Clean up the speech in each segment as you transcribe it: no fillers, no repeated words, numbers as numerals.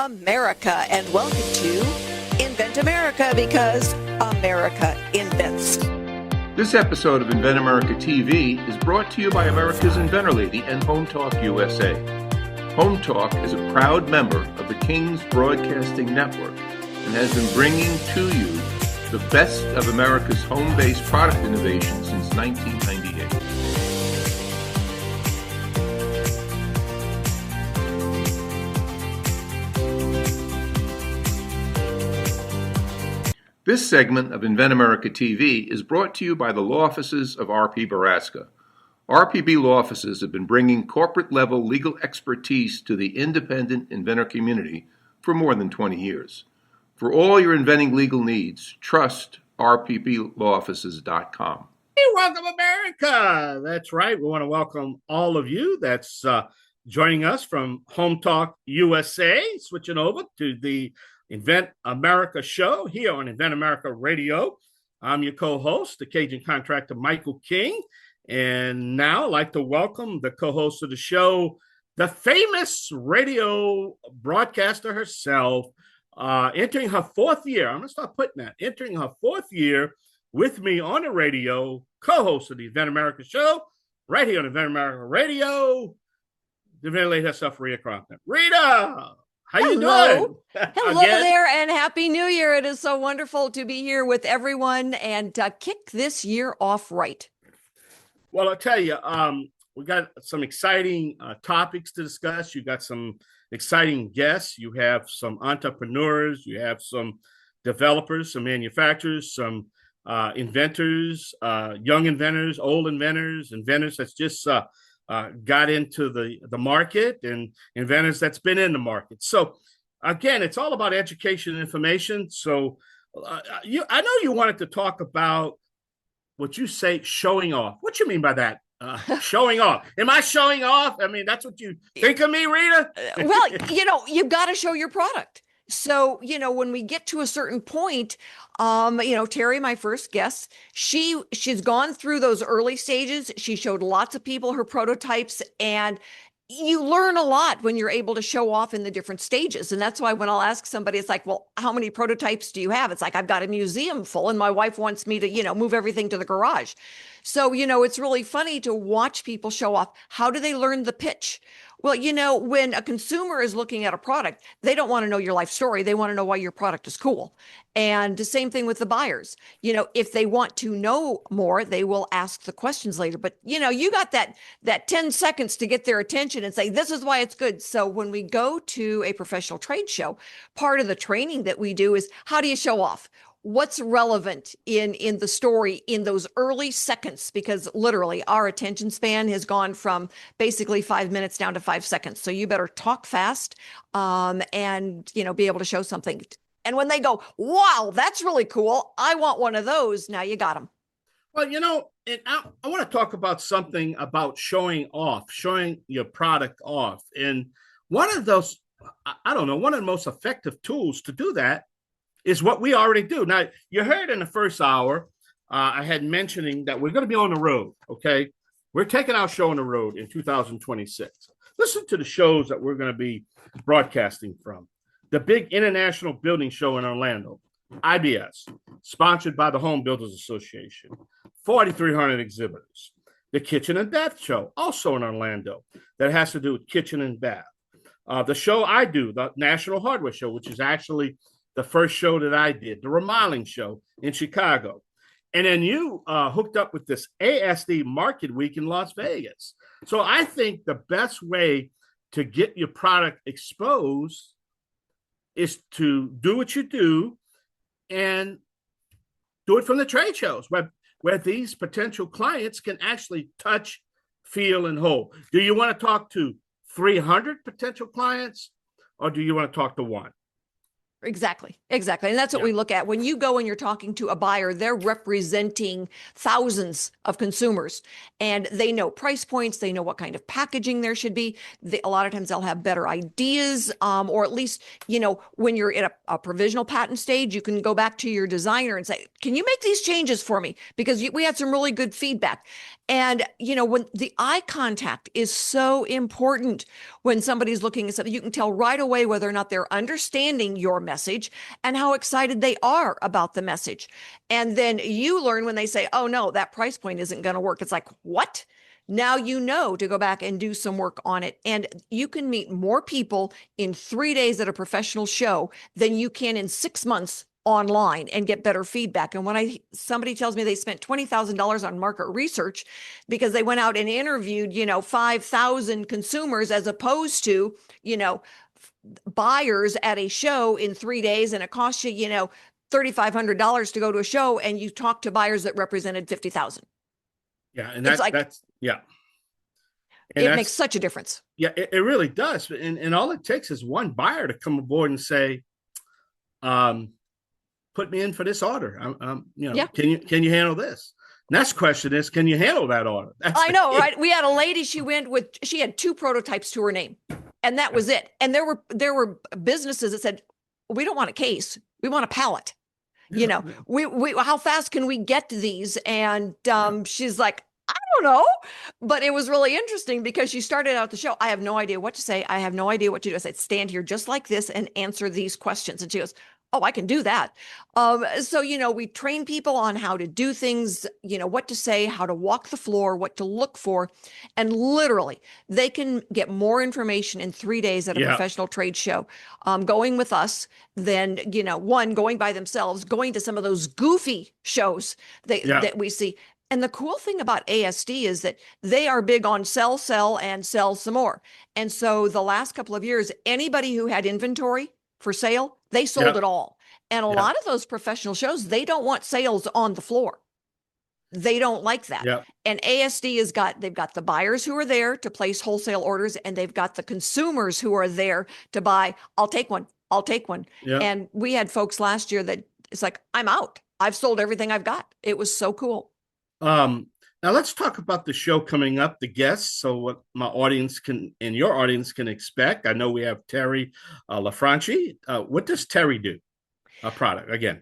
America, and welcome to Invent America, because America invents. This episode of Invent America TV is brought to you by America's Inventor Lady and Home Talk USA. Home Talk is a proud member of the King's Broadcasting Network and has been bringing to you the best of America's home-based product innovation since 1998. This segment of Invent America TV is brought to you by the law offices of R.P. Baraska. RPB law offices have been bringing corporate-level legal expertise to the independent inventor community for more than 20 years. For all your inventing legal needs, trust rpblawoffices.com. Hey, welcome America. That's right. We want to welcome all of you that's joining us from Home Talk USA, switching over to the Invent America show here on Invent America Radio. I'm your co-host, the Cajun contractor, Michael King. And now I'd like to welcome the co-host of the show, the famous radio broadcaster herself, entering her fourth year. I'm going to start putting that. Entering her fourth year with me on the radio, co-host of the Invent America show, right here on Invent America Radio, the inventor lady herself, Rita Crompton. Rita! How you doing? Hello there, and Happy New Year. It is so wonderful to be here with everyone and kick this year off right. Well, I'll tell you, we got some exciting topics to discuss. You got some exciting guests. You have some entrepreneurs. You have some developers, some manufacturers, some inventors, young inventors, old inventors, inventors that's just got into the market, and inventors that's been in the market. So again, it's all about education and information. So I know you wanted to talk about what you say, showing off. What you mean by that? Showing off. Am I showing off? I mean, that's what you think of me, Rita? Well, you've got to show your product. So, when we get to a certain point, Terry, my first guest, she's gone through those early stages. She showed lots of people her prototypes, and you learn a lot when you're able to show off in the different stages. And that's why when I'll ask somebody, it's like, well, how many prototypes do you have? It's like, I've got a museum full, and my wife wants me to, move everything to the garage. So, it's really funny to watch people show off. How do they learn the pitch? Well, when a consumer is looking at a product, they don't want to know your life story. They want to know why your product is cool. And the same thing with the buyers. If they want to know more, they will ask the questions later. But, you got that 10 seconds to get their attention and say, this is why it's good. So when we go to a professional trade show, part of the training that we do is, how do you show off? What's relevant in the story in those early seconds? Because literally our attention span has gone from basically 5 minutes down to 5 seconds. So you better talk fast and, be able to show something. And when they go, wow, that's really cool, I want one of those, now you got them. Well, and I want to talk about something about showing off, showing your product off. And one of those, one of the most effective tools to do that is what we already do. Now, you heard in the first hour, I had mentioning that we're going to be on the road, okay? We're taking our show on the road in 2026. Listen to the shows that we're going to be broadcasting from. The big International Building Show in Orlando, IBS, sponsored by the Home Builders Association, 4,300 exhibitors. The Kitchen and Bath Show, also in Orlando, that has to do with kitchen and bath. The show I do, the National Hardware Show, which is actually the first show that I did, the remodeling show in Chicago. And then you hooked up with this ASD Market Week in Las Vegas. So I think the best way to get your product exposed is to do what you do and do it from the trade shows where these potential clients can actually touch, feel, and hold. Do you want to talk to 300 potential clients, or do you want to talk to one? Exactly. And that's what we look at. When you go and you're talking to a buyer, they're representing thousands of consumers, and they know price points. They know what kind of packaging there should be. A lot of times they'll have better ideas, or at least, when you're in a provisional patent stage, you can go back to your designer and say, can you make these changes for me? Because we had some really good feedback. And, when the eye contact is so important when somebody's looking at something, you can tell right away whether or not they're understanding your message and how excited they are about the message. And then you learn when they say, oh, no, that price point isn't going to work. It's like, what? Now you know to go back and do some work on it. And you can meet more people in 3 days at a professional show than you can in 6 months online and get better feedback. And when somebody tells me they spent $20,000 on market research because they went out and interviewed, 5,000 consumers as opposed to, buyers at a show in 3 days, and it costs you, $3,500 to go to a show, and you talk to buyers that represented 50,000. Yeah. And It's yeah. And it makes such a difference. Yeah, it really does. And all it takes is one buyer to come aboard and say, put me in for this order. Yeah. Can you handle this? Next question is, can you handle that order? I know, right? We had a lady, she had 2 prototypes to her name, and that was it. And there were businesses that said, we don't want a case. We want a pallet. We how fast can we get these? And she's like, I don't know. But it was really interesting because she started out the show. I have no idea what to say. I have no idea what to do. I said, stand here just like this and answer these questions. And she goes, oh, I can do that. So, we train people on how to do things, what to say, how to walk the floor, what to look for. And literally, they can get more information in 3 days at a professional trade show, going with us than, one, going by themselves, going to some of those goofy shows that we see. And the cool thing about ASD is that they are big on sell, and sell some more. And so the last couple of years, anybody who had inventory for sale, they sold it all. And a lot of those professional shows, they don't want sales on the floor. They don't like that. Yep. And ASD they've got the buyers who are there to place wholesale orders, and they've got the consumers who are there to buy. I'll take one. Yep. And we had folks last year that it's like, I'm out. I've sold everything I've got. It was so cool. Now let's talk about the show coming up, the guests. So what my audience and your audience can expect. I know we have Terry LaFranchi. What does Terry do? A product again.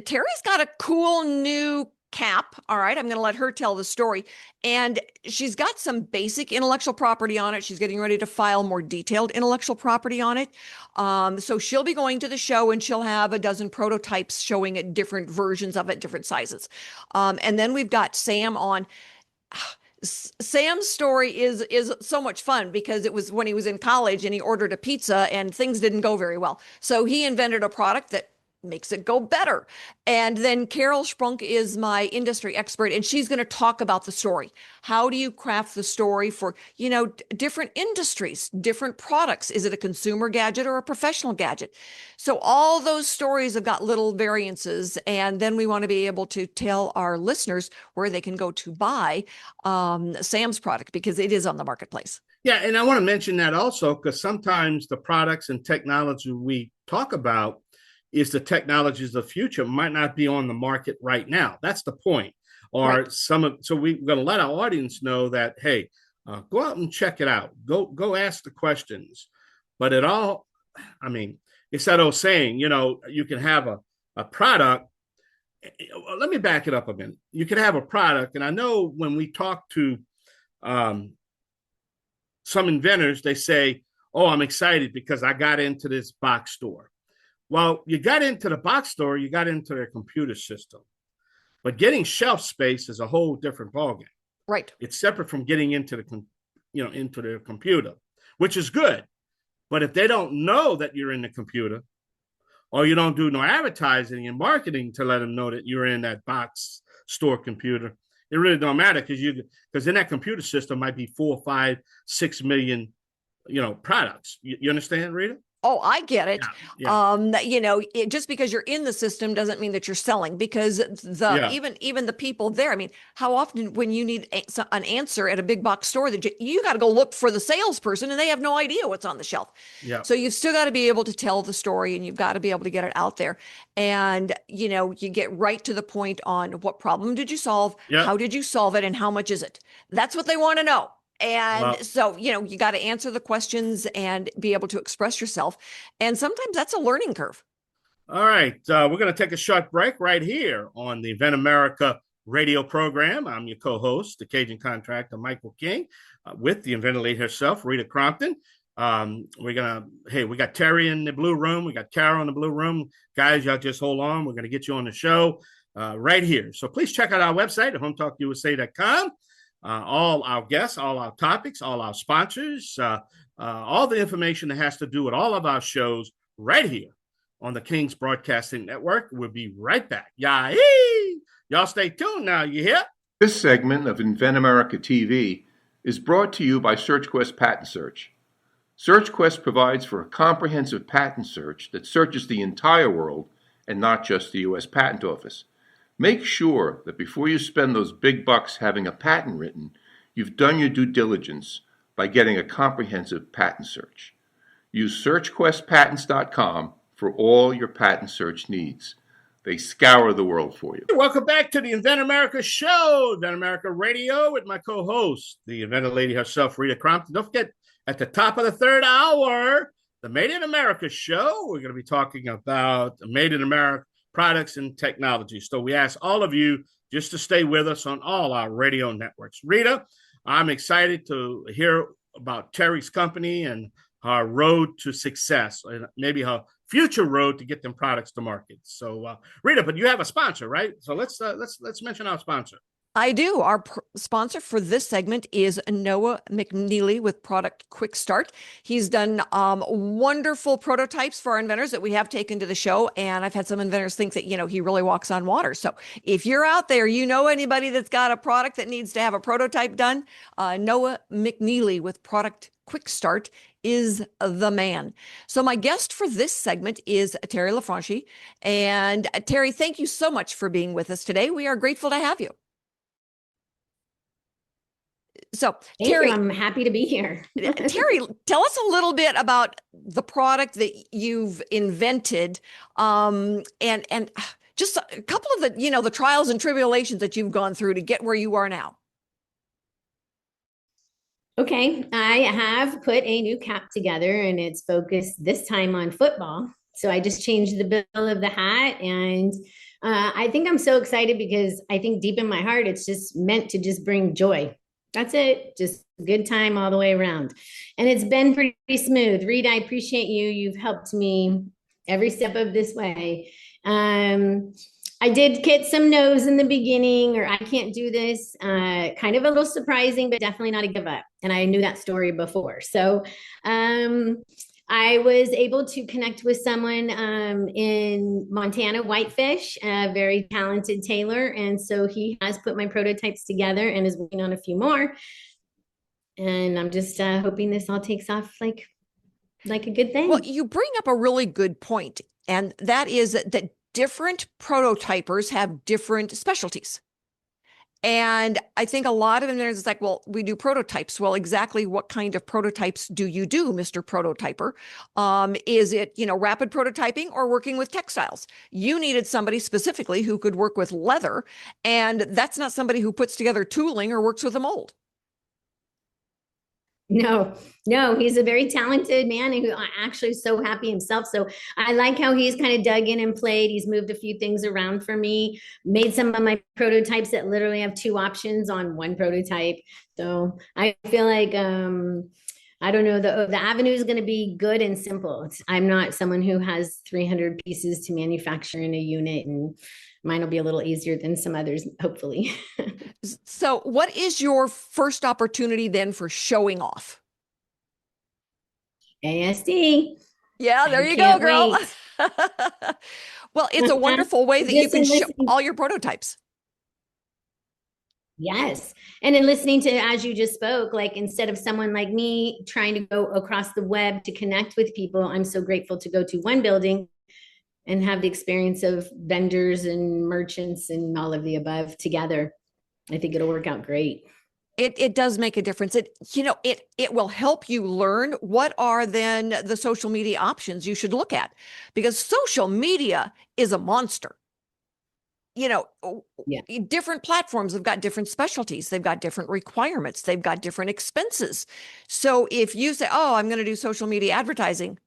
Terry's got a cool new cap. All right. I'm going to let her tell the story. And she's got some basic intellectual property on it. She's getting ready to file more detailed intellectual property on it. So she'll be going to the show, and she'll have a dozen prototypes showing it, different versions of it, different sizes. And then we've got Sam on. Sam's story is so much fun because it was when he was in college and he ordered a pizza and things didn't go very well. So he invented a product that makes it go better. And then Carol Sprunk is my industry expert, and she's going to talk about the story. How do you craft the story for, different industries, different products? Is it a consumer gadget or a professional gadget? So all those stories have got little variances. And then we want to be able to tell our listeners where they can go to buy Sam's product, because it is on the marketplace. Yeah. And I want to mention that also, because sometimes the products and technology we talk about is the technologies of the future might not be on the market right now. That's the point. Or so we're going to let our audience know that, hey, go out and check it out. Go ask the questions. But it's that old saying, you can have a product. Let me back it up a minute. You can have a product. And I know when we talk to some inventors, they say, oh, I'm excited because I got into this box store. Well, you got into the box store, you got into their computer system. But getting shelf space is a whole different ballgame. Right. It's separate from getting into into their computer, which is good. But if they don't know that you're in the computer, or you don't do no advertising and marketing to let them know that you're in that box store computer, it really don't matter, because in that computer system might be 4, 5, 6 million, products. You understand, Rita? Oh, I get it. Yeah. Just because you're in the system doesn't mean that you're selling, because even the people there, I mean, how often when you need an answer at a big box store, that you got to go look for the salesperson and they have no idea what's on the shelf. Yeah. So you've still got to be able to tell the story, and you've got to be able to get it out there. And, you get right to the point on what problem did you solve? Yeah. How did you solve it? And how much is it? That's what they want to know. And so, you got to answer the questions and be able to express yourself. And sometimes that's a learning curve. All right. We're going to take a short break right here on the Invent America radio program. I'm your co-host, the Cajun contractor, Michael King, with the inventor lady herself, Rita Crompton. We got Terry in the blue room. We got Carol in the blue room. Guys, y'all just hold on. We're going to get you on the show right here. So please check out our website at hometalkusa.com. All our guests, all our topics, all our sponsors, all the information that has to do with all of our shows right here on the King's Broadcasting Network. We'll be right back. Y'all stay tuned now, you hear? This segment of Invent America TV is brought to you by SearchQuest Patent Search. SearchQuest provides for a comprehensive patent search that searches the entire world and not just the U.S. Patent Office. Make sure that before you spend those big bucks having a patent written, you've done your due diligence by getting a comprehensive patent search. Use SearchQuestPatents.com for all your patent search needs. They scour the world for you. Welcome back to the Invent America show, Invent America Radio, with my co-host, the inventor lady herself, Rita Crompton. Don't forget, at the top of the third hour, the Made in America show, we're going to be talking about Made in America products and technology. So we ask all of you just to stay with us on all our radio networks. Rita, I'm excited to hear about Terry's company and her road to success, and maybe her future road to get them products to market. So, Rita, but you have a sponsor, right? So let's mention our sponsor. I do. Our sponsor for this segment is Noah McNeely with Product Quick Start. He's done wonderful prototypes for our inventors that we have taken to the show. And I've had some inventors think that, he really walks on water. So if you're out there, anybody that's got a product that needs to have a prototype done, Noah McNeely with Product Quick Start is the man. So my guest for this segment is Terry LaFranchi. And Terry, thank you so much for being with us today. We are grateful to have you. So, Thank Terry, you. I'm happy to be here. Terry, tell us a little bit about the product that you've invented, and just a couple of the trials and tribulations that you've gone through to get where you are now. Okay, I have put a new cap together, and it's focused this time on football. So I just changed the bill of the hat, and I think I'm so excited because I think deep in my heart, it's just meant to just bring joy. That's it. Just a good time all the way around. And it's been pretty smooth. Rita, I appreciate you. You've helped me every step of this way. I did get some no's in the beginning, or I can't do this. Kind of a little surprising, but definitely not a give up. And I knew that story before. So I was able to connect with someone in Montana, Whitefish, a very talented tailor. And so he has put my prototypes together and is working on a few more. And I'm just hoping this all takes off like a good thing. Well, you bring up a really good point, and that is that different prototypers have different specialties. And I think a lot of inventors is like, well, we do prototypes. Well, exactly what kind of prototypes do you do, Mr. Prototyper? Is it, rapid prototyping or working with textiles? You needed somebody specifically who could work with leather, and that's not somebody who puts together tooling or works with a mold. No, he's a very talented man and who actually is so happy himself. So I like how he's kind of dug in and played. He's moved a few things around for me, made some of my prototypes that literally have two options on one prototype. So I feel like, I don't know, the avenue is going to be good and simple. I'm not someone who has 300 pieces to manufacture in a unit, and mine will be a little easier than some others, hopefully. So what is your first opportunity then for showing off? ASD. Yeah, there you go, girl. Well, it's a wonderful way that you can show all your prototypes. Yes. And in listening to, as you just spoke, like instead of someone like me trying to go across the web to connect with people, I'm so grateful to go to one building and have the experience of vendors and merchants and all of the above together. I think it'll work out great. It does make a difference. It will help you learn what are then the social media options you should look at, because social media is a monster. Different platforms have got different specialties. They've got different requirements. They've got different expenses. So if you say, oh, I'm going to do social media advertising,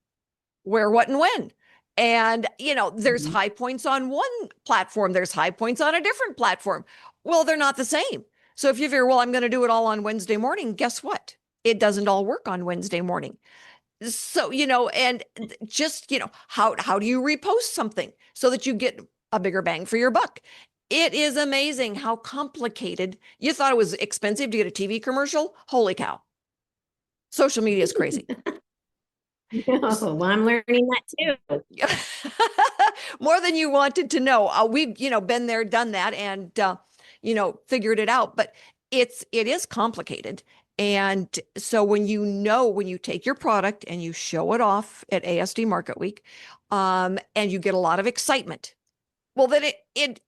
where, what, and when? And, there's high points on one platform. There's high points on a different platform. Well, they're not the same. So if you figure, well, I'm going to do it all on Wednesday morning, guess what? It doesn't all work on Wednesday morning. So, and just, how do you repost something so that you get a bigger bang for your buck? It is amazing how complicated. You thought it was expensive to get a TV commercial? Holy cow. Social media is crazy. No, well, I'm learning that too. More than you wanted to know. We've, been there, done that, and figured it out. But it is complicated. And so when you take your product and you show it off at ASD Market Week, and you get a lot of excitement, well, then it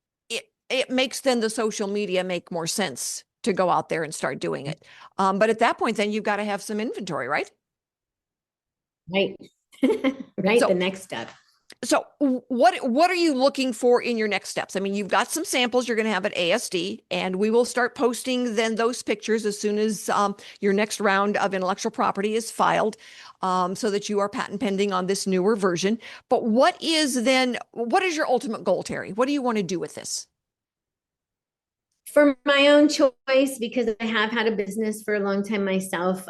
makes then the social media make more sense to go out there and start doing it. But at that point, then you've got to have some inventory, right? Right. Right. So- The next step. So what are you looking for in your next steps? I mean, you've got some samples you're going to have at ASD, and we will start posting then those pictures as soon as your next round of intellectual property is filed, so that you are patent pending on this newer version. But what is your ultimate goal, Terry? What do you want to do with this? For my own choice, because I have had a business for a long time myself,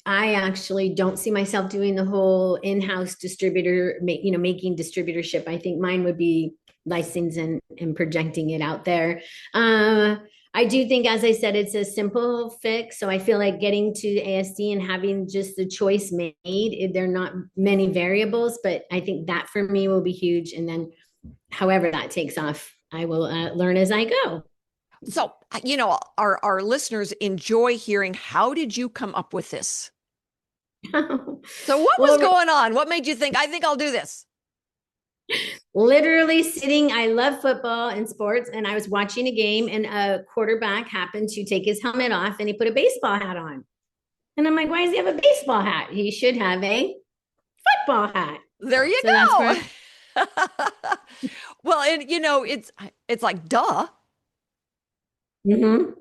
I actually don't see myself doing the whole in-house distributor, making distributorship. I think mine would be licensing and projecting it out there. I do think, as I said, it's a simple fix. So I feel like getting to ASD and having just the choice made, there are not many variables, but I think that for me will be huge. And then however that takes off, I will learn as I go. So, our listeners enjoy hearing, how did you come up with this? So what was going on? What made you think, I think I'll do this? Literally sitting, I love football and sports, and I was watching a game, and a quarterback happened to take his helmet off and he put a baseball hat on. And I'm like, why does he have a baseball hat? He should have a football hat. There you go. Well, and it's like, duh. Mm-hmm.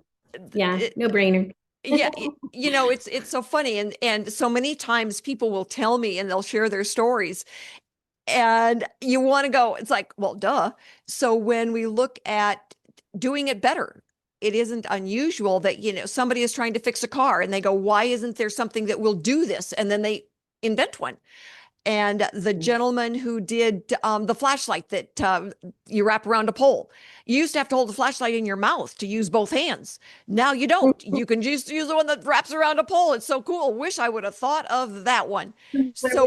Yeah, no brainer. Yeah, it's so funny, and so many times people will tell me and they'll share their stories, and you want to go, it's like, well, duh. So when we look at doing it better, it isn't unusual that somebody is trying to fix a car and they go, why isn't there something that will do this? And then they invent one. And the gentleman who did the flashlight that you wrap around a pole, you used to have to hold the flashlight in your mouth to use both hands. Now you don't. You can just use the one that wraps around a pole. It's so cool. Wish I would have thought of that one. So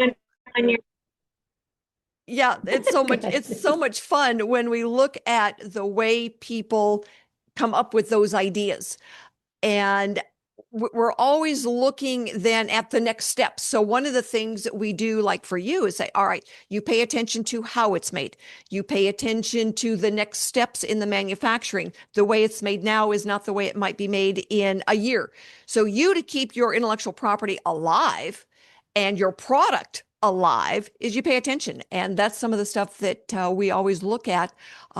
yeah, it's so much fun when we look at the way people come up with those ideas. And we're always looking then at the next step. So one of the things that we do, like for you, is say, all right, you pay attention to how it's made. You pay attention to the next steps in the manufacturing. The way it's made now is not the way it might be made in a year. So to keep your intellectual property alive and your product alive is you pay attention. And that's some of the stuff that we always look at,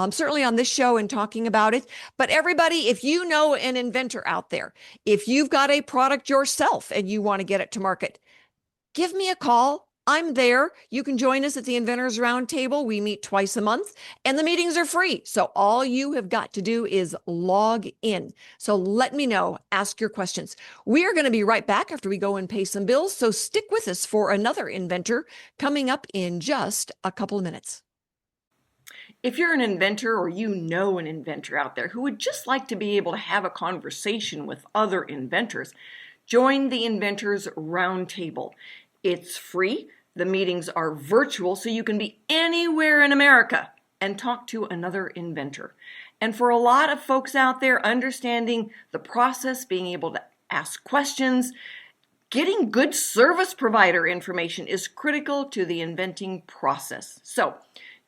certainly on this show and talking about it. But everybody, if you know an inventor out there, if you've got a product yourself and you want to get it to market, give me a call. I'm there. You can join us at the Inventors Roundtable. We meet twice a month and the meetings are free. So all you have got to do is log in. So let me know, ask your questions. We are going to be right back after we go and pay some bills. So stick with us for another inventor coming up in just a couple of minutes. If you're an inventor or you know an inventor out there who would just like to be able to have a conversation with other inventors, join the Inventors Roundtable. It's free. The meetings are virtual, so you can be anywhere in America and talk to another inventor. And for a lot of folks out there, understanding the process, being able to ask questions, getting good service provider information is critical to the inventing process. So,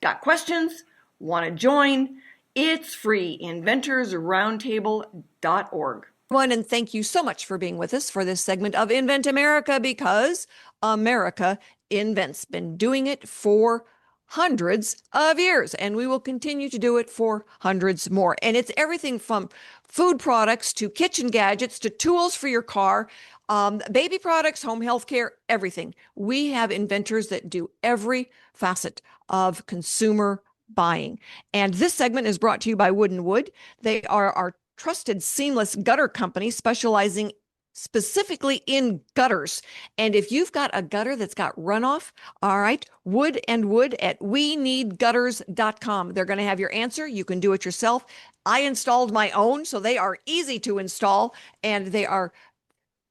got questions? Want to join? It's free. inventorsroundtable.org. And thank you so much for being with us for this segment of Invent America, because America invents. Been doing it for hundreds of years, and we will continue to do it for hundreds more. And it's everything from food products to kitchen gadgets to tools for your car, baby products, home health care, everything. We have inventors that do every facet of consumer buying. And this segment is brought to you by Wood and Wood. They are our trusted seamless gutter company specializing specifically in gutters. And if you've got a gutter that's got runoff, all right, Wood and Wood at weneedgutters.com. They're going to have your answer. You can do it yourself. I installed my own, so they are easy to install, and they are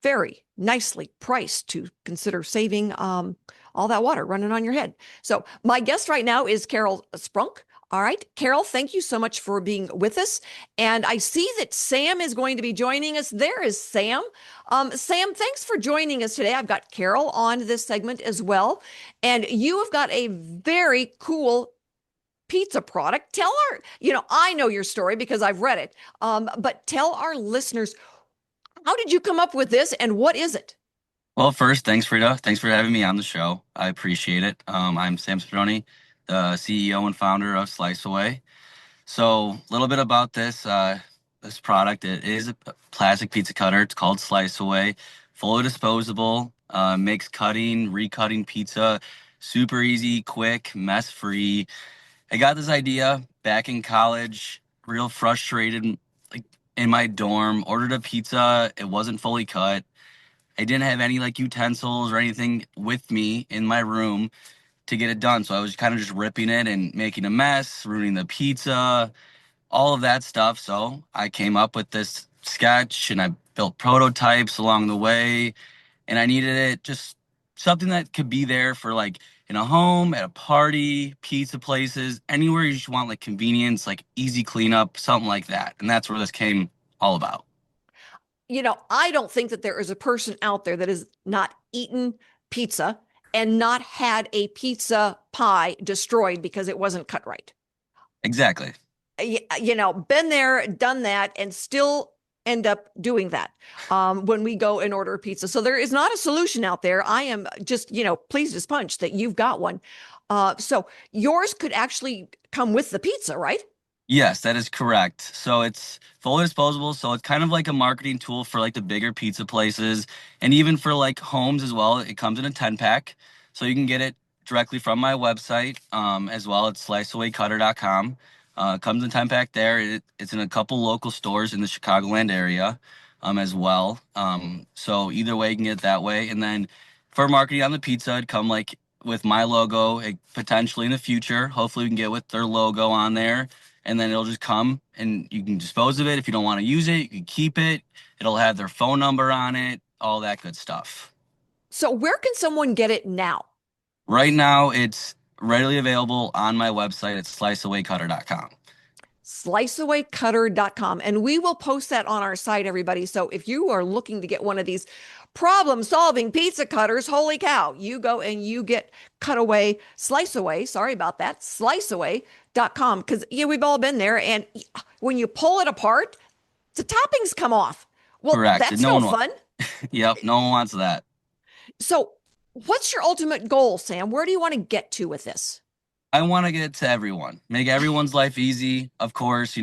very nicely priced to consider saving all that water running on your head. So my guest right now is Carol Sprunk. All right, Carol, thank you so much for being with us. And I see that Sam is going to be joining us. There is Sam. Sam, thanks for joining us today. I've got Carol on this segment as well. And you have got a very cool pizza product. Tell our, I know your story because I've read it. But tell our listeners, how did you come up with this and what is it? Well, first, thanks, Rita. Thanks for having me on the show. I appreciate it. I'm Sam Spironi, the CEO and founder of Slice Away. So, a little bit about this product. It is a plastic pizza cutter. It's called Slice Away, fully disposable. Makes cutting, recutting pizza super easy, quick, mess-free. I got this idea back in college, real frustrated, like in my dorm. Ordered a pizza. It wasn't fully cut. I didn't have any like utensils or anything with me in my room to get it done. So I was kind of just ripping it and making a mess, ruining the pizza, all of that stuff. So I came up with this sketch and I built prototypes along the way. And I needed it just something that could be there for like in a home, at a party, pizza places, anywhere you just want like convenience, like easy cleanup, something like that. And that's where this came all about. I don't think that there is a person out there that has not eaten pizza and not had a pizza pie destroyed because it wasn't cut right. Exactly. Been there, done that, and still end up doing that when we go and order pizza. So there is not a solution out there. I am just, pleased as punch that you've got one. So yours could actually come with the pizza, right? Yes, that is correct. So it's fully disposable. So it's kind of like a marketing tool for like the bigger pizza places and even for like homes as well. It comes in a 10-pack. So you can get it directly from my website as well. It's sliceawaycutter.com. Comes in 10-pack there. It's in a couple local stores in the Chicagoland area as well. So either way, you can get it that way. And then for marketing on the pizza, it'd come like with my logo, potentially in the future. Hopefully we can get with their logo on there. And then it'll just come and you can dispose of it. If you don't want to use it, you can keep it. It'll have their phone number on it, all that good stuff. So where can someone get it now? Right now, it's readily available on my website. It's sliceawaycutter.com. Sliceawaycutter.com. And we will post that on our site, everybody. So if you are looking to get one of these problem-solving pizza cutters, holy cow, you go and you get Cutaway, Slice Away, sorry about that, sliceaway.com. Because we've all been there. And when you pull it apart, the toppings come off. Well, Correct. that's no fun. Yep, no one wants that. So what's your ultimate goal, Sam? Where do you want to get to with this? I want to get it to everyone, make everyone's life easy. Of course,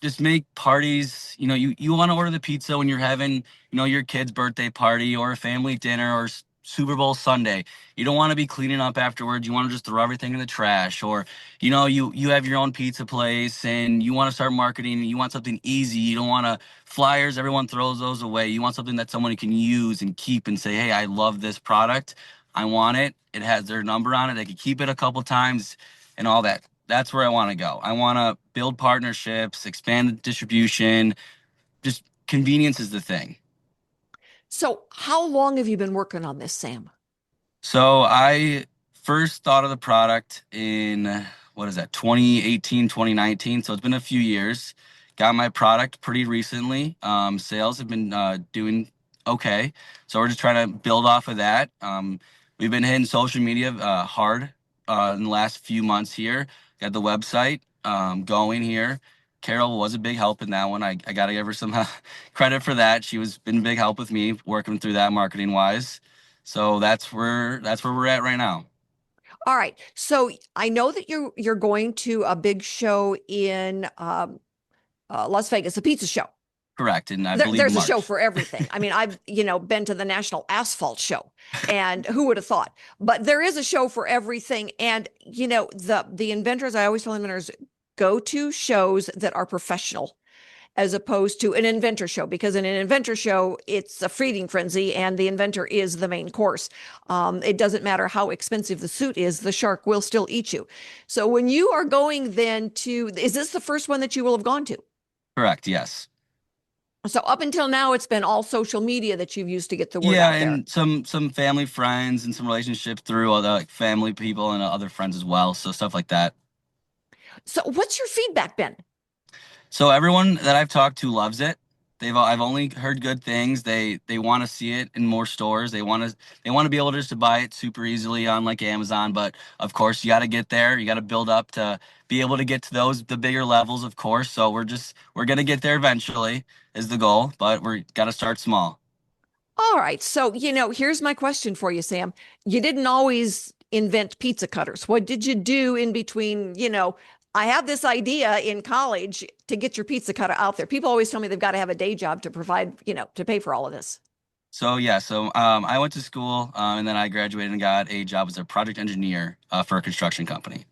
just make parties, you want to order the pizza when you're having, your kid's birthday party or a family dinner or Super Bowl Sunday. You don't want to be cleaning up afterwards. You want to just throw everything in the trash or, you have your own pizza place and you want to start marketing. You want something easy. You don't want to flyers. Everyone throws those away. You want something that someone can use and keep and say, hey, I love this product. I want it. It has their number on it. They can keep it a couple times and all that. That's where I want to go. I want to build partnerships, expand the distribution. Just convenience is the thing. So how long have you been working on this, Sam? So I first thought of the product in, 2018, 2019. So it's been a few years. Got my product pretty recently. Sales have been doing okay. So we're just trying to build off of that. We've been hitting social media hard in the last few months here. Got the website going here. Carol was a big help in that one. I got to give her some credit for that. She was been a big help with me working through that marketing wise. So that's where we're at right now. All right. So I know that you're going to a big show in Las Vegas, a pizza show. Correct. And I believe There's a show March. for everything. I mean, I've, been to the National Asphalt Show, and who would have thought? But there is a show for everything. And, the inventors, I always tell inventors, go to shows that are professional as opposed to an inventor show, because in an inventor show, it's a feeding frenzy and the inventor is the main course. It doesn't matter how expensive the suit is, the shark will still eat you. So when you are going then to, is this the first one that you will have gone to? Correct. Yes. So up until now, it's been all social media that you've used to get the word Yeah, out there. and some family friends and some relationships through other like family people and other friends as well. So stuff like that. So what's your feedback been? So everyone that I've talked to loves it. I've only heard good things. They want to see it in more stores. They want to be able just to buy it super easily on like Amazon. But of course, you got to get there. You got to build up to be able to get to the bigger levels, of course. So we're gonna get there eventually is the goal, but we got to start small. All right. So, here's my question for you, Sam. You didn't always invent pizza cutters. What did you do in between? I have this idea in college to get your pizza cutter out there. People always tell me they've got to have a day job to provide, to pay for all of this. So yeah, I went to school and then I graduated and got a job as a project engineer for a construction company.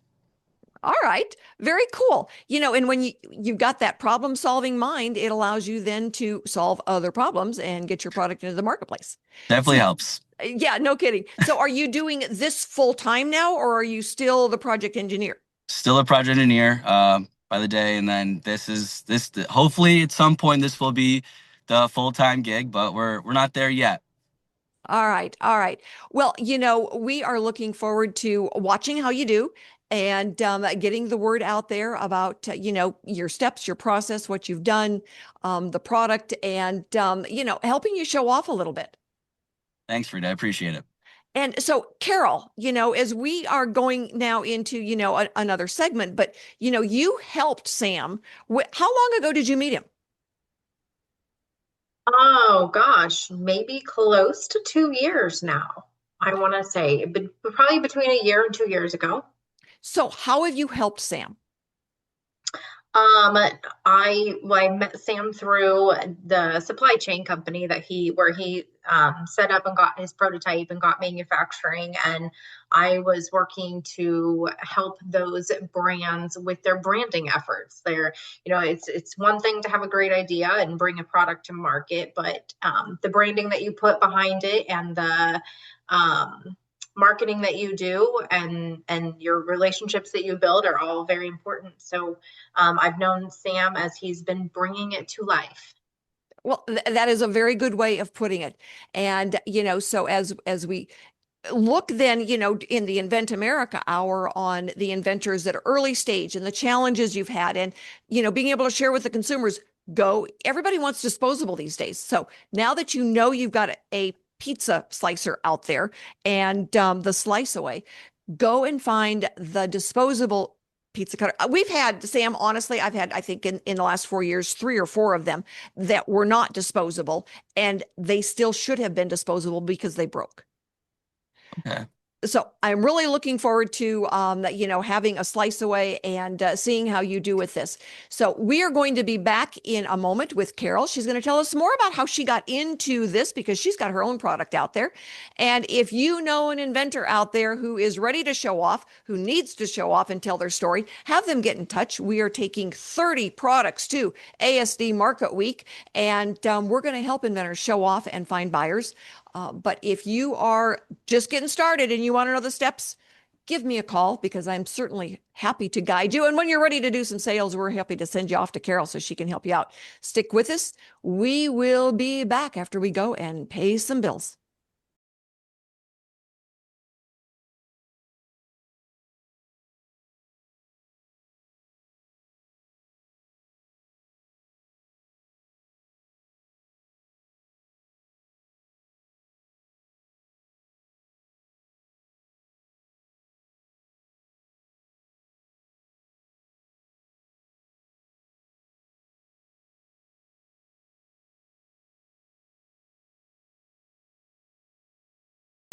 All right. Very cool. And when you've got that problem solving mind, it allows you then to solve other problems and get your product into the marketplace. Definitely So, helps. yeah, no kidding. So are you doing this full time now, or are you still the project engineer? Still a project engineer by the day, and then this. Hopefully, at some point, this will be the full-time gig, but we're not there yet. All right. All right. Well, we are looking forward to watching how you do and getting the word out there about, your steps, your process, what you've done, the product, and, helping you show off a little bit. Thanks, Rita. I appreciate it. And so, Carol, as we are going now into, another segment, but, you helped Sam. How long ago did you meet him? Oh gosh, maybe close to 2 years now. I want to say, but probably between a year and 2 years ago. So, how have you helped Sam? Um, I met Sam through the supply chain company where he set up and got his prototype and got manufacturing, and I was working to help those brands with their branding efforts. It's one thing to have a great idea and bring a product to market, but the branding that you put behind it and the marketing that you do and your relationships that you build are all very important. So I've known Sam as he's been bringing it to life. Well, that is a very good way of putting it. And, so as we look then, in the Invent America hour on the inventors that are early stage and the challenges you've had and, being able to share with the consumers, everybody wants disposable these days. So now that you've got a pizza slicer out there and the slice away, go and find the disposable pizza cutter. We've had, Sam, honestly, I've had, I think in the last 4 years, 3 or 4 of them that were not disposable, and they still should have been disposable because they broke. Okay. So I'm really looking forward to, having a slice away and seeing how you do with this. So we are going to be back in a moment with Carol. She's going to tell us more about how she got into this because she's got her own product out there. And if you know an inventor out there who is ready to show off, who needs to show off and tell their story, have them get in touch. We are taking 30 products to ASD Market Week, and we're going to help inventors show off and find buyers. But if you are just getting started and you want to know the steps, give me a call because I'm certainly happy to guide you. And when you're ready to do some sales, we're happy to send you off to Carol so she can help you out. Stick with us. We will be back after we go and pay some bills.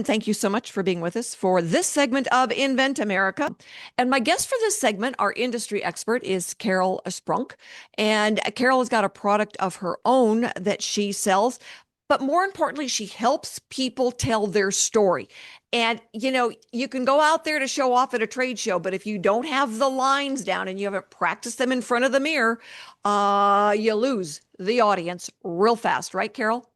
Thank you so much for being with us for this segment of Invent America. And my guest for this segment, our industry expert, is Carol Sprunk. And Carol has got a product of her own that she sells. But more importantly, she helps people tell their story. And, you can go out there to show off at a trade show, but if you don't have the lines down and you haven't practiced them in front of the mirror, you lose the audience real fast. Right, Carol?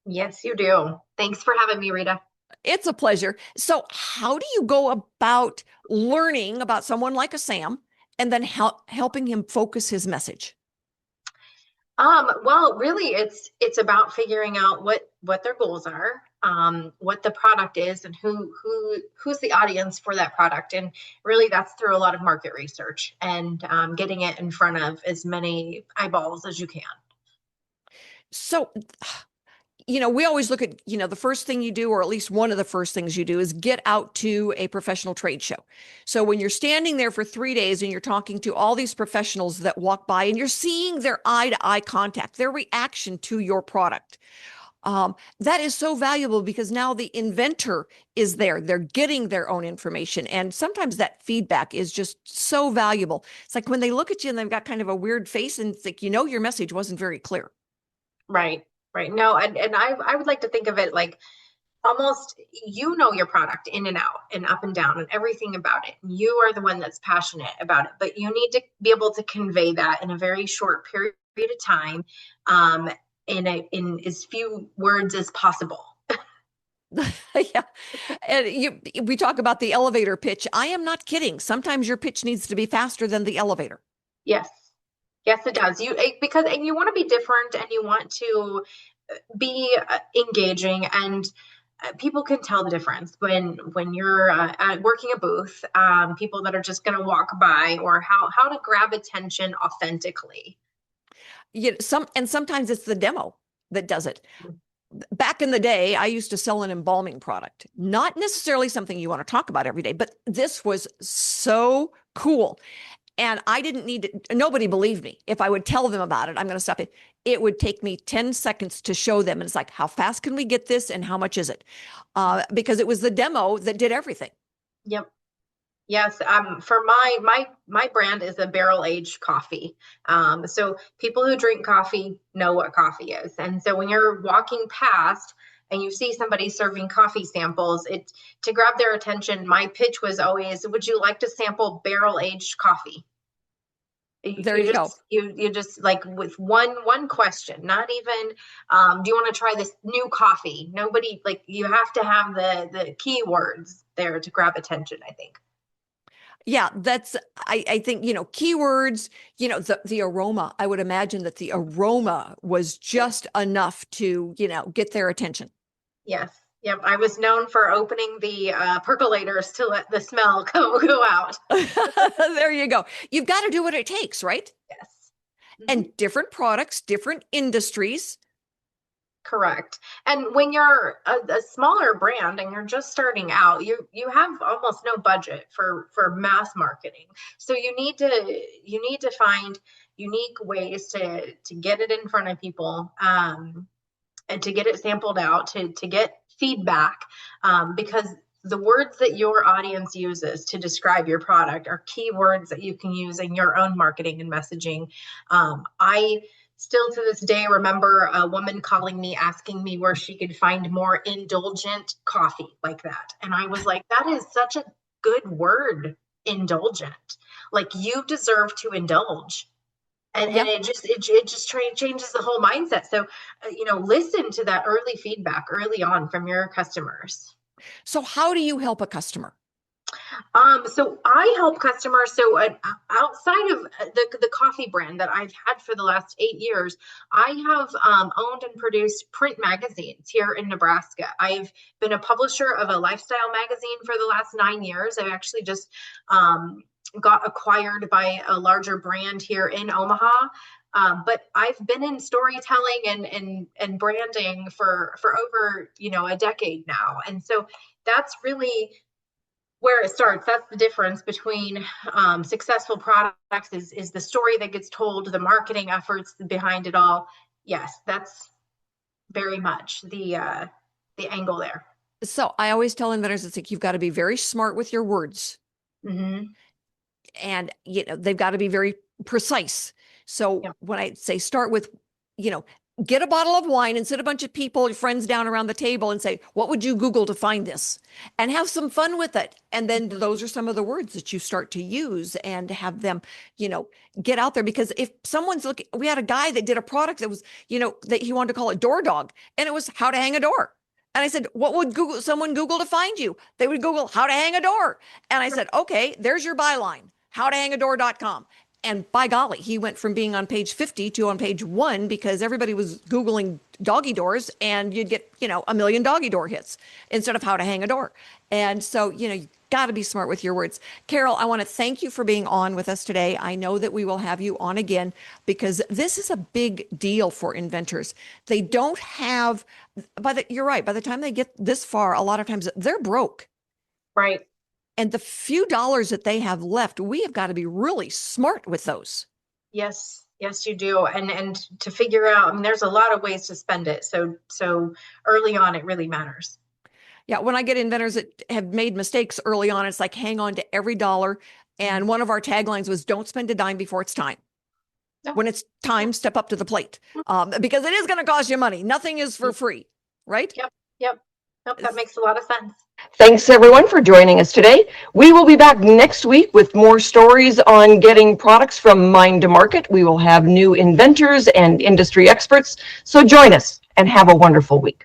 Yes, you do. Thanks for having me, Rita. It's a pleasure. So, how do you go about learning about someone like a Sam and then helping him focus his message? Well, really, it's about figuring out what their goals are, what the product is, and who's the audience for that product. And really, that's through a lot of market research and getting it in front of as many eyeballs as you can. So, we always look at, the first thing you do, or at least one of the first things you do, is get out to a professional trade show. So when you're standing there for 3 days and you're talking to all these professionals that walk by and you're seeing their eye-to-eye contact, their reaction to your product, that is so valuable because now the inventor is there. They're getting their own information. And sometimes that feedback is just so valuable. It's like when they look at you and they've got kind of a weird face and it's like, your message wasn't very clear. Right. Right. No, and I would like to think of it like almost your product in and out and up and down and everything about it. You are the one that's passionate about it, but you need to be able to convey that in a very short period of time, in as few words as possible. Yeah. And we talk about the elevator pitch. I am not kidding. Sometimes your pitch needs to be faster than the elevator. Yes. Yes, it does. Because you want to be different and you want to be engaging, and people can tell the difference when you're working a booth, people that are just going to walk by, or how to grab attention authentically. Sometimes it's the demo that does it. Back in the day, I used to sell an embalming product, not necessarily something you want to talk about every day, but this was so cool. And I didn't need to, nobody believed me. If I would tell them about it, I'm going to stop it. It would take me 10 seconds to show them. And it's like, how fast can we get this? And how much is it? Because it was the demo that did everything. Yep. Yes. For my brand is a barrel aged coffee. So people who drink coffee know what coffee is. And so when you're walking past and you see somebody serving coffee samples, to grab their attention, my pitch was always, would you like to sample barrel aged coffee? There you go. You just like with one question, not even, do you want to try this new coffee? Nobody, like, you have to have the keywords there to grab attention, I think. Yeah, I think, keywords, the aroma. I would imagine that the aroma was just enough to, get their attention. Yes. Yep. I was known for opening the percolators to let the smell go out. There you go. You've got to do what it takes, right? Yes. And different products, different industries. Correct. And when you're a smaller brand and you're just starting out, you have almost no budget for mass marketing. So you need to find unique ways to get it in front of people, and to get it sampled out, to get feedback, because the words that your audience uses to describe your product are keywords that you can use in your own marketing and messaging. I still to this day remember a woman calling me, asking me where she could find more indulgent coffee like that. And I was like, that is such a good word, indulgent. Like, you deserve to indulge. And it just changes the whole mindset. So, listen to that early feedback early on from your customers. So how do you help a customer? So I help customers. So outside of the coffee brand that I've had for the last 8 years, I have owned and produced print magazines here in Nebraska. I've been a publisher of a lifestyle magazine for the last 9 years. I actually just got acquired by a larger brand here in Omaha. But I've been in storytelling and branding for over, a decade now. And so that's really where it starts. That's the difference between successful products is the story that gets told, the marketing efforts behind it all. Yes, that's very much the angle there. So I always tell inventors, it's like, you've got to be very smart with your words, Mm-hmm. and, they've got to be very precise. So Yeah. when I say start with, get a bottle of wine and sit a bunch of people, your friends down around the table and say, what would you Google to find this? And have some fun with it. And then those are some of the words that you start to use and have them, get out there. Because if someone's looking, we had a guy that did a product that was, that he wanted to call it Door Dog, and it was how to hang a door. And I said, what would someone Google to find you? They would Google how to hang a door. And I said, okay, there's your byline, howtohangadoor.com. And by golly, he went from being on page 50 to on page 1 because everybody was Googling doggy doors, and you'd get, 1 million doggy door hits instead of how to hang a door. And so, you got to be smart with your words. Carol, I want to thank you for being on with us today. I know that we will have you on again because this is a big deal for inventors. They don't have, you're right, by the time they get this far, a lot of times they're broke. Right. And the few dollars that they have left, we have got to be really smart with those. Yes, you do. And to figure out, I mean, there's a lot of ways to spend it. So early on, it really matters. Yeah. When I get inventors that have made mistakes early on, it's like, hang on to every dollar. And one of our taglines was, don't spend a dime before it's time. No. When it's time, step up to the plate, because it is going to cost you money. Nothing is for free, right? Yep. Nope, that makes a lot of sense. Thanks everyone for joining us today. We will be back next week with more stories on getting products from mind to market. We will have new inventors and industry experts. So join us and have a wonderful week.